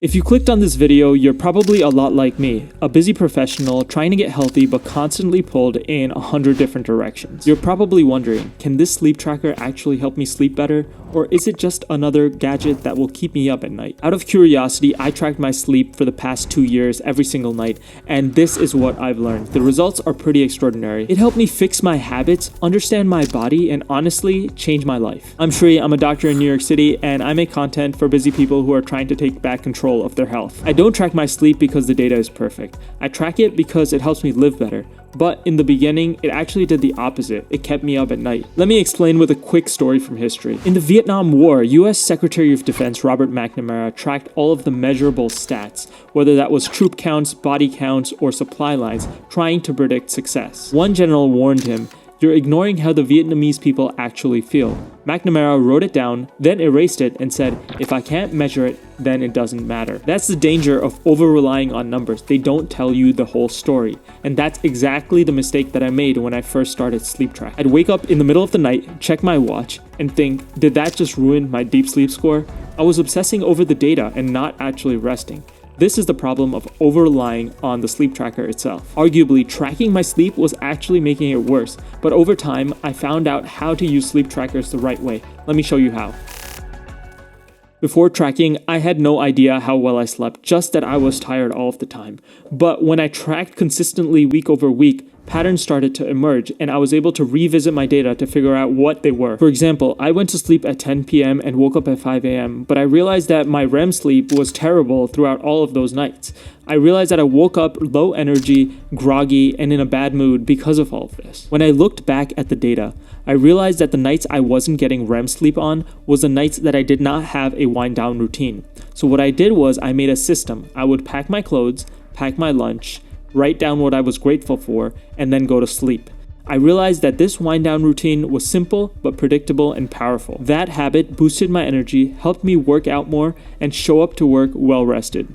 If you clicked on this video, you're probably a lot like me, a busy professional trying to get healthy but constantly pulled in 100 different directions. You're probably wondering, can this sleep tracker actually help me sleep better? Or is it just another gadget that will keep me up at night? Out of curiosity, I tracked my sleep for the past 2 years every single night, and this is what I've learned. The results are pretty extraordinary. It helped me fix my habits, understand my body, and honestly, change my life. I'm Shri, I'm a doctor in New York City, and I make content for busy people who are trying to take back control of their health. I don't track my sleep because the data is perfect. I track it because it helps me live better. But in the beginning, it actually did the opposite. It kept me up at night. Let me explain with a quick story from history. In the Vietnam War, US Secretary of Defense Robert McNamara tracked all of the measurable stats, whether that was troop counts, body counts, or supply lines, trying to predict success. One general warned him, "You're ignoring how the Vietnamese people actually feel." McNamara wrote it down, then erased it and said, "If I can't measure it, then it doesn't matter." That's the danger of over-relying on numbers. They don't tell you the whole story. And that's exactly the mistake that I made when I first started sleep track. I'd wake up in the middle of the night, check my watch, and think, did that just ruin my deep sleep score? I was obsessing over the data and not actually resting. This is the problem of over-relying on the sleep tracker itself. Arguably, tracking my sleep was actually making it worse, but over time, I found out how to use sleep trackers the right way. Let me show you how. Before tracking, I had no idea how well I slept, just that I was tired all of the time. But when I tracked consistently week over week, patterns started to emerge, and I was able to revisit my data to figure out what they were. For example, I went to sleep at 10 p.m. and woke up at 5 a.m., but I realized that my REM sleep was terrible throughout all of those nights. I realized that I woke up low energy, groggy, and in a bad mood because of all of this. When I looked back at the data, I realized that the nights I wasn't getting REM sleep on was the nights that I did not have a wind down routine. So what I did was I made a system. I would pack my clothes, pack my lunch, write down what I was grateful for, and then go to sleep. I realized that this wind down routine was simple but predictable and powerful. That habit boosted my energy, helped me work out more, and show up to work well rested.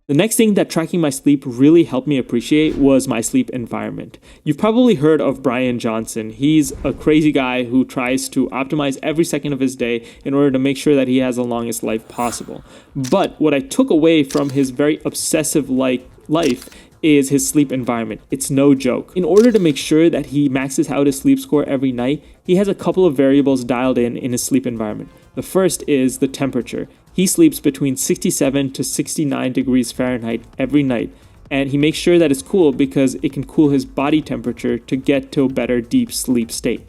The next thing that tracking my sleep really helped me appreciate was my sleep environment. You've probably heard of Brian Johnson. He's a crazy guy who tries to optimize every second of his day in order to make sure that he has the longest life possible. But what I took away from his very obsessive-like life is his sleep environment. It's no joke. In order to make sure that he maxes out his sleep score every night, he has a couple of variables dialed in his sleep environment. The first is the temperature. He sleeps between 67 to 69 degrees Fahrenheit every night, and he makes sure that it's cool because it can cool his body temperature to get to a better deep sleep state.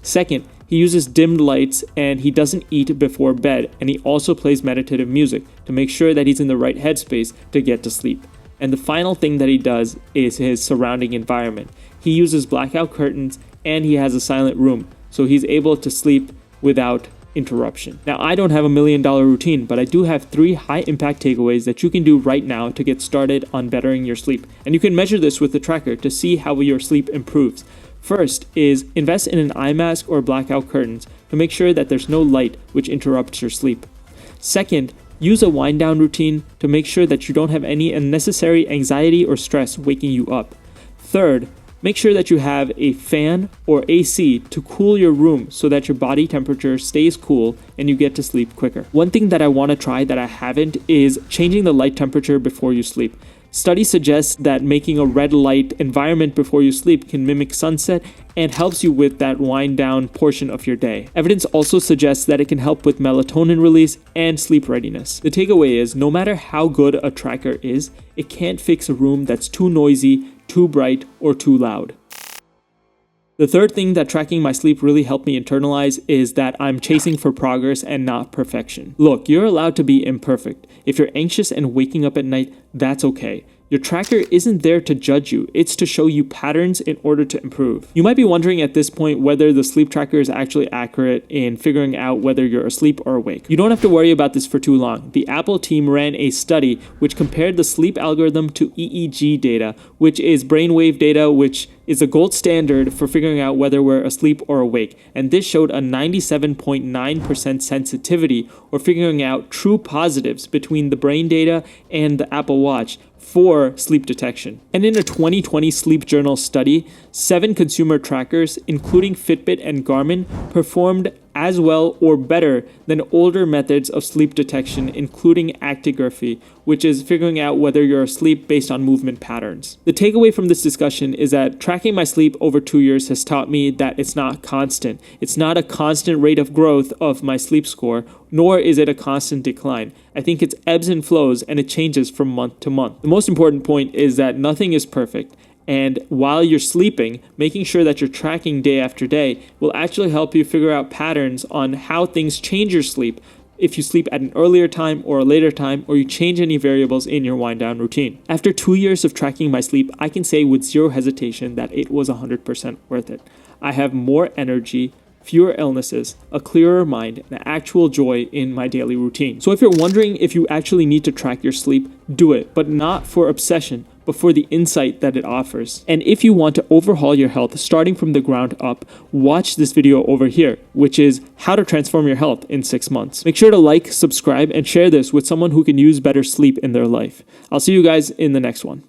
Second, he uses dimmed lights and he doesn't eat before bed, and he also plays meditative music to make sure that he's in the right headspace to get to sleep. And the final thing that he does is his surrounding environment. He uses blackout curtains and he has a silent room, so he's able to sleep without interruption. Now, I don't have $1 million routine, but I do have 3 high-impact takeaways that you can do right now to get started on bettering your sleep. And you can measure this with the tracker to see how your sleep improves. First is invest in an eye mask or blackout curtains to make sure that there's no light which interrupts your sleep. Second, use a wind down routine to make sure that you don't have any unnecessary anxiety or stress waking you up. Third, make sure that you have a fan or AC to cool your room so that your body temperature stays cool and you get to sleep quicker. One thing that I want to try that I haven't is changing the light temperature before you sleep. Studies suggest that making a red light environment before you sleep can mimic sunset and helps you with that wind down portion of your day. Evidence also suggests that it can help with melatonin release and sleep readiness. The takeaway is, no matter how good a tracker is, it can't fix a room that's too noisy, too bright, or too loud. The third thing that tracking my sleep really helped me internalize is that I'm chasing for progress and not perfection. Look, you're allowed to be imperfect. If you're anxious and waking up at night, that's okay. Your tracker isn't there to judge you, it's to show you patterns in order to improve. You might be wondering at this point whether the sleep tracker is actually accurate in figuring out whether you're asleep or awake. You don't have to worry about this for too long. The Apple team ran a study which compared the sleep algorithm to EEG data, which is brainwave data, which is a gold standard for figuring out whether we're asleep or awake. And this showed a 97.9% sensitivity, or figuring out true positives between the brain data and the Apple Watch for sleep detection. And in a 2020 Sleep Journal study, 7 consumer trackers, including Fitbit and Garmin, performed as well or better than older methods of sleep detection, including actigraphy, which is figuring out whether you're asleep based on movement patterns. The takeaway from this discussion is that tracking my sleep over 2 years has taught me that it's not constant. It's not a constant rate of growth of my sleep score, nor is it a constant decline. I think it's ebbs and flows, and it changes from month to month. The most important point is that nothing is perfect. And while you're sleeping, making sure that you're tracking day after day will actually help you figure out patterns on how things change your sleep, if you sleep at an earlier time or a later time, or you change any variables in your wind down routine. After 2 years of tracking my sleep, I can say with zero hesitation that it was 100% worth it. I have more energy, fewer illnesses, a clearer mind, and actual joy in my daily routine. So if you're wondering if you actually need to track your sleep, do it, but not for obsession, but for the insight that it offers. And if you want to overhaul your health starting from the ground up, watch this video over here, which is how to transform your health in 6 months. Make sure to like, subscribe, and share this with someone who can use better sleep in their life. I'll see you guys in the next one.